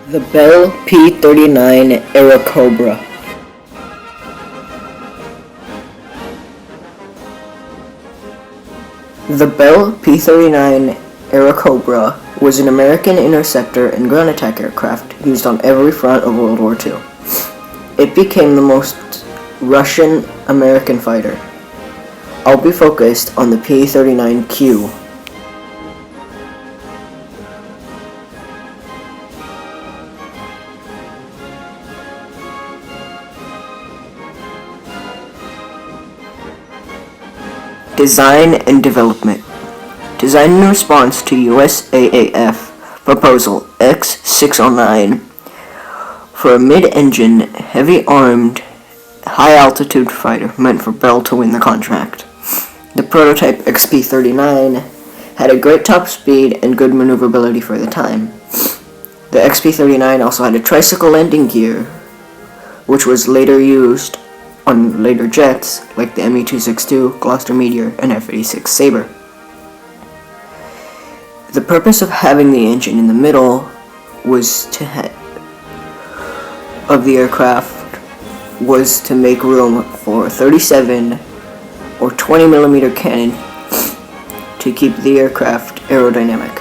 The Bell P-39 Airacobra. The Bell P-39 Airacobra was an American interceptor and ground attack aircraft used on every front of World War II. It became the most Russian-American fighter. I'll be focused on the P-39Q. Design and development. Designed in response to USAAF Proposal X-609 for a mid-engine, heavy-armed, high-altitude fighter meant for Bell to win the contract. The prototype XP-39 had a great top speed and good maneuverability for the time. The XP-39 also had a tricycle landing gear, which was later used on later jets like the Me-262, Gloucester Meteor, and F-86 Sabre. The purpose of having the engine in the middle of the aircraft was to make room for a 37 or 20 millimeter cannon to keep the aircraft aerodynamic.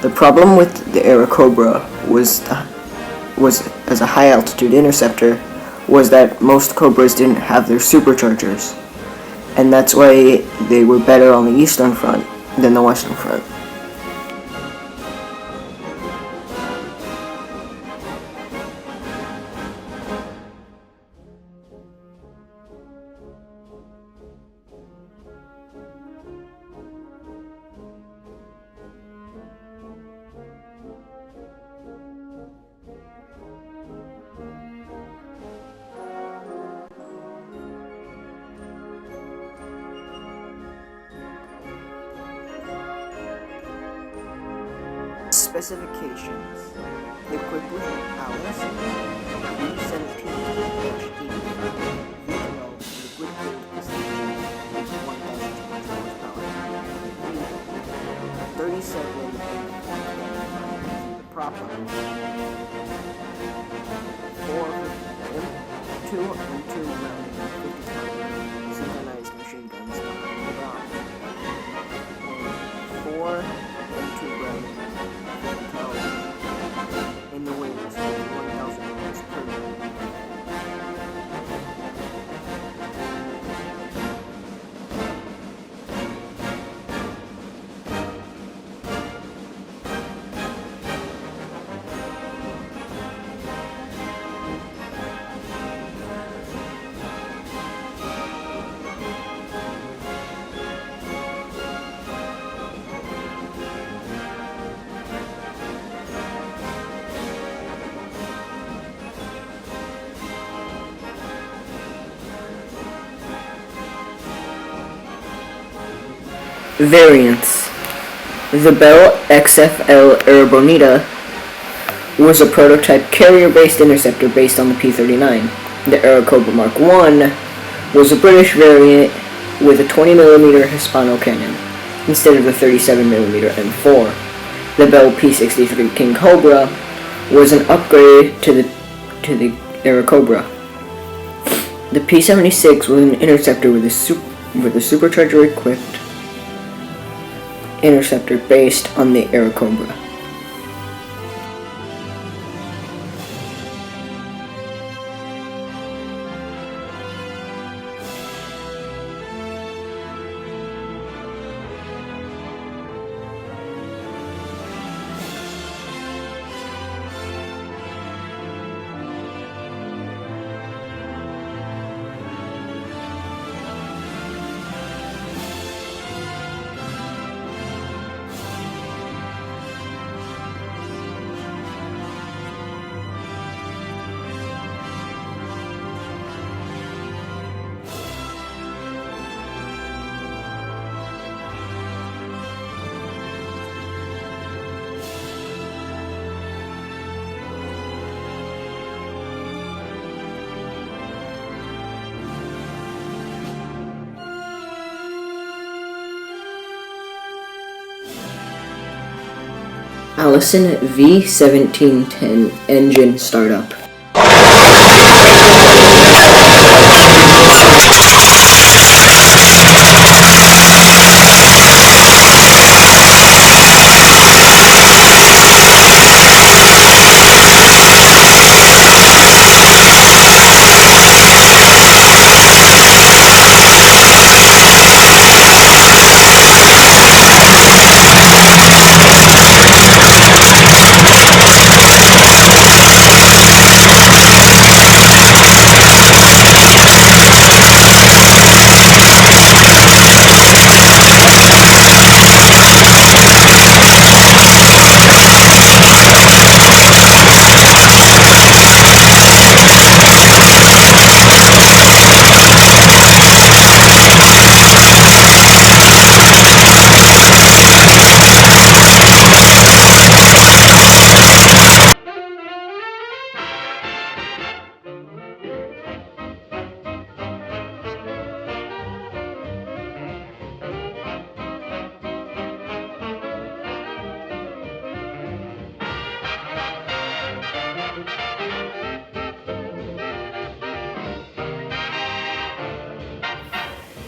The problem with the Airacobra was as a high altitude interceptor was that most Cobras didn't have their superchargers, and that's why they were better on the Eastern Front than the Western Front. Specifications: equipped with Alice V-17 HD V12 liquid-cooled piston with 1,200 horsepower, 37 proper, 4 2 and 2 round 50 synchronized machine guns behind the bomb, and 4 and 2 round in the wings with 1,000 rounds per minute. Variants. The Bell XFL Airabonita was a prototype carrier-based interceptor based on the P-39. The Airacobra Mark I was a British variant with a 20mm Hispano cannon instead of the 37mm M4. The Bell P-63 King Cobra was an upgrade to the Airacobra. The P-76 was an interceptor with a supercharger-equipped interceptor based on the Airacobra. Allison V1710 engine startup.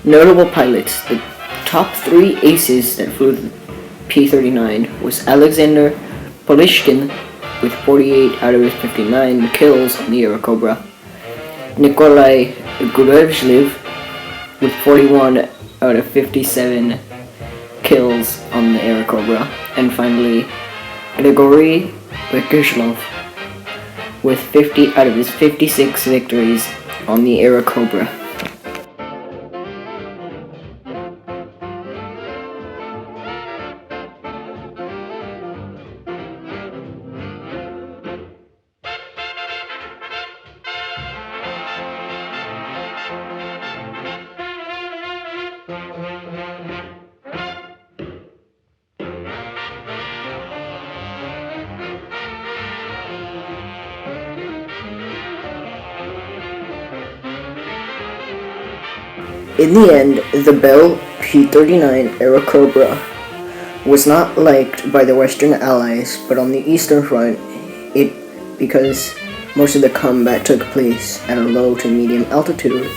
Notable pilots. The top 3 aces that flew the P-39 was Alexander Polishkin with 48 out of his 59 kills on the Airacobra, Nikolai Grevzhlev with 41 out of 57 kills on the Airacobra, and finally Grigory Vikuzhlov with 50 out of his 56 victories on the Airacobra. In the end, the Bell P-39 Airacobra was not liked by the Western Allies, but on the Eastern Front, because most of the combat took place at a low to medium altitude,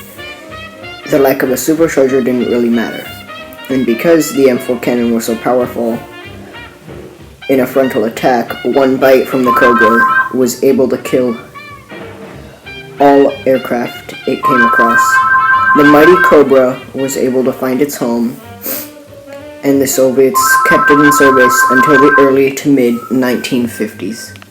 the lack of a supercharger didn't really matter. And because the M4 cannon was so powerful, in a frontal attack, one bite from the Cobra was able to kill all aircraft it came across. The mighty Cobra was able to find its home, and the Soviets kept it in service until the early to mid 1950s.